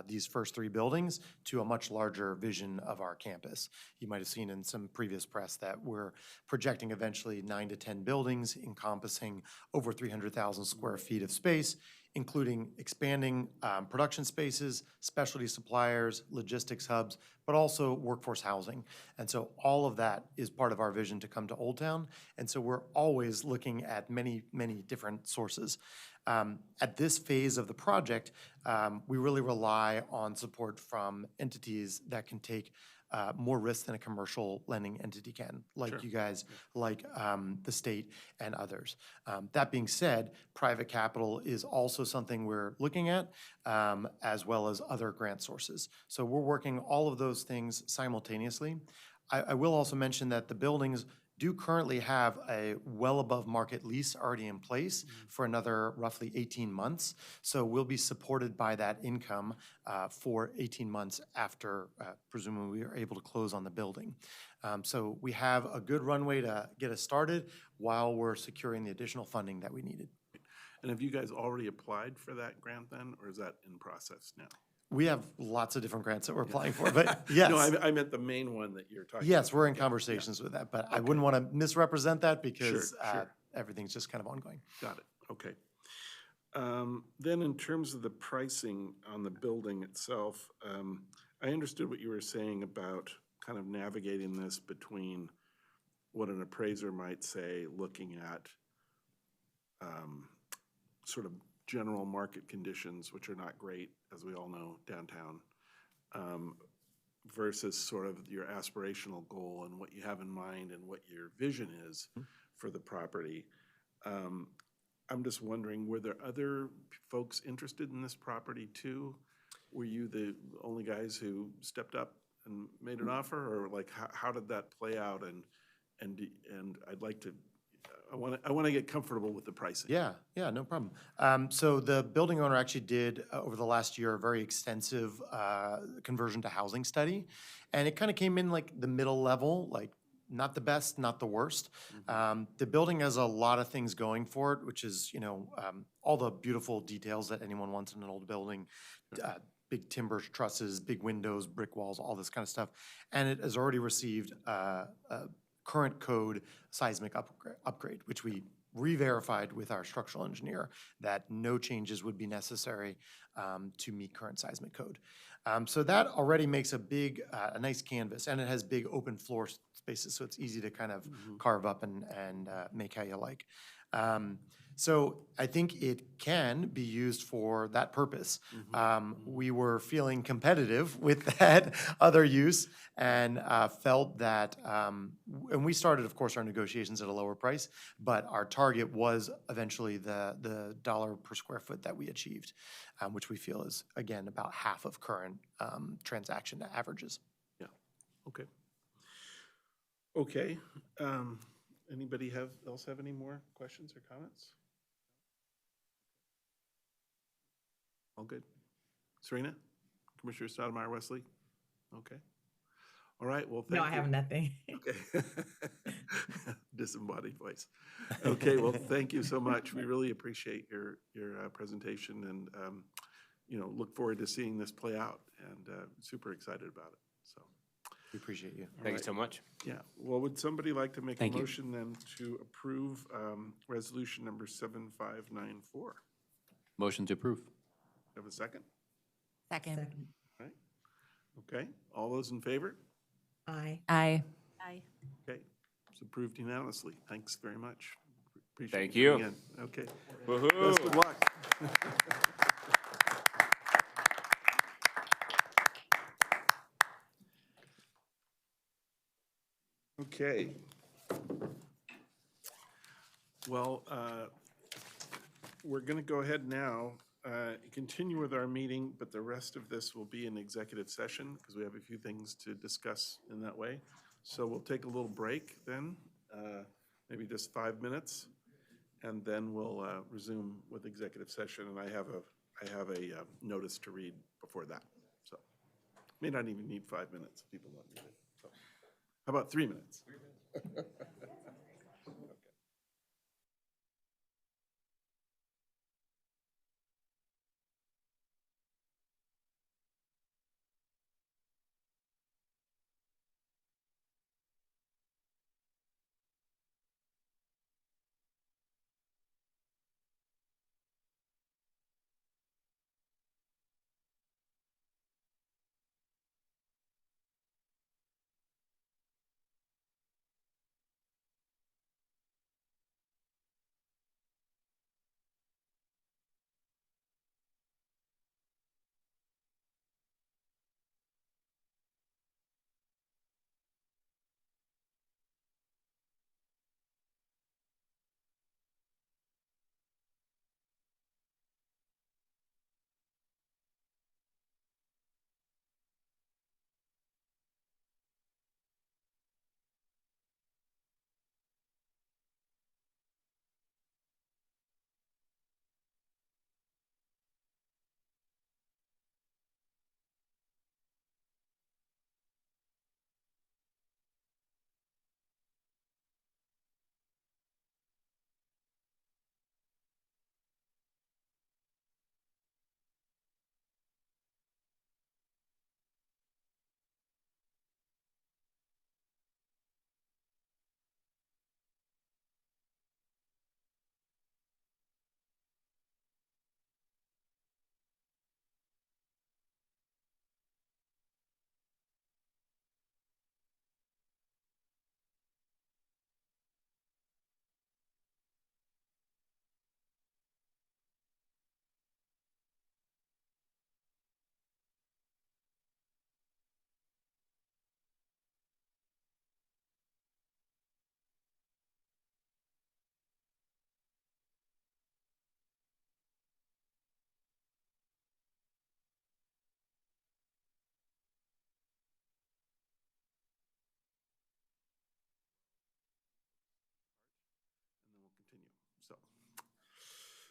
these first three buildings to a much larger vision of our campus. You might have seen in some previous press that we're projecting eventually 9 to 10 buildings encompassing over 300,000 square feet of space, including expanding production spaces, specialty suppliers, logistics hubs, but also workforce housing. And so all of that is part of our vision to come to Old Town. And so we're always looking at many, many different sources. At this phase of the project, we really rely on support from entities that can take more risk than a commercial lending entity can, like Sure. you guys, like the state and others. That being said, private capital is also something we're looking at, as well as other grant sources. So we're working all of those things simultaneously. I will also mention that the buildings do currently have a well above market lease already in place for another roughly 18 months. So we'll be supported by that income for 18 months after presumably we are able to close on the building. So we have a good runway to get us started while we're securing the additional funding that we needed. And have you guys already applied for that grant then, or is that in process now? We have lots of different grants that we're applying for, but yes. No, I meant the main one that you're talking about. Yes, we're in Yeah, conversations with that, but I Okay. wouldn't want to misrepresent that because sure. everything's just kind of ongoing. Got it, okay. Then in terms of the pricing on the building itself, I understood what you were saying about kind of navigating this between what an appraiser might say, looking at sort of general market conditions, which are not great, as we all know, downtown, versus sort of your aspirational goal and what you have in mind and what your vision is for the property. I'm just wondering, were there other folks interested in this property too? Were you the only guys who stepped up and made an offer, or like how did that play out? And I'd like to, I want to get comfortable with the pricing. Yeah, no problem. So the building owner actually did, over the last year, a very extensive conversion to housing study. And it kind of came in like the middle level, like not the best, not the worst. The building has a lot of things going for it, which is, all the beautiful details that anyone wants in an old building. Big timber trusses, big windows, brick walls, all this kind of stuff. And it has already received a current code seismic upgrade, which we re-verified with our structural engineer that no changes would be necessary to meet current seismic code. So that already makes a nice canvas, and it has big open floor spaces, so it's easy to kind of carve up and make how you like. So I think it can be used for that purpose. We were feeling competitive with that other use and felt that, and we started, of course, our negotiations at a lower price, but our target was eventually the dollar per square foot that we achieved, which we feel is, again, about half of current transaction averages. Yeah, okay. Okay, anybody else have any more questions or comments? All good. Serena? Commissioner Stoudemire Wesley? Okay. All right, well, thank you. No, I have nothing. Okay. Disembodied voice. Okay, well, thank you so much. We really appreciate your presentation and, look forward to seeing this play out and super excited about it, so. We appreciate you. Thank you so much. Yeah, well, would somebody like to make a Thank you. motion then to approve resolution number 7594? Motion to approve. Have a second? Second. Second. All right. Okay, all those in favor? Aye. Aye. Aye. Okay, it's approved unanimously. Thanks very much. Appreciate Thank coming you. in. Okay. Woohoo! Best of luck. Okay. Well, we're going to go ahead now, continue with our meeting, but the rest of this will be an executive session because we have a few things to discuss in that way. So we'll take a little break then, maybe just 5 minutes, and then we'll resume with executive session. And I have a notice to read before that. So may not even need 5 minutes if people don't need it. So how about 3 minutes?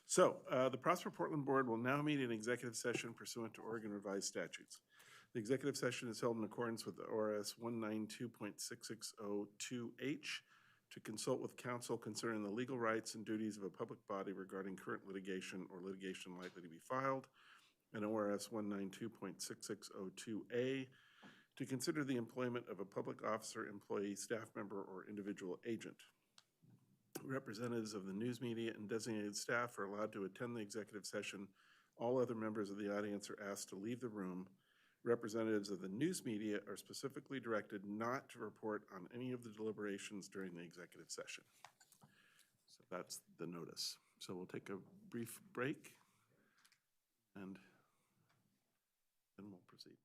So the Prosper Portland Board will now meet in executive session pursuant to Oregon revised statutes. The executive session is held in accordance with the ORS 192.6602H to consult with counsel concerning the legal rights and duties of a public body regarding current litigation or litigation likely to be filed, and ORS 192.6602A to consider the employment of a public officer, employee, staff member, or individual agent. Representatives of the news media and designated staff are allowed to attend the executive session. All other members of the audience are asked to leave the room. Representatives of the news media are specifically directed not to report on any of the deliberations during the executive session. So That's the notice. So we'll take a brief break and then we'll proceed.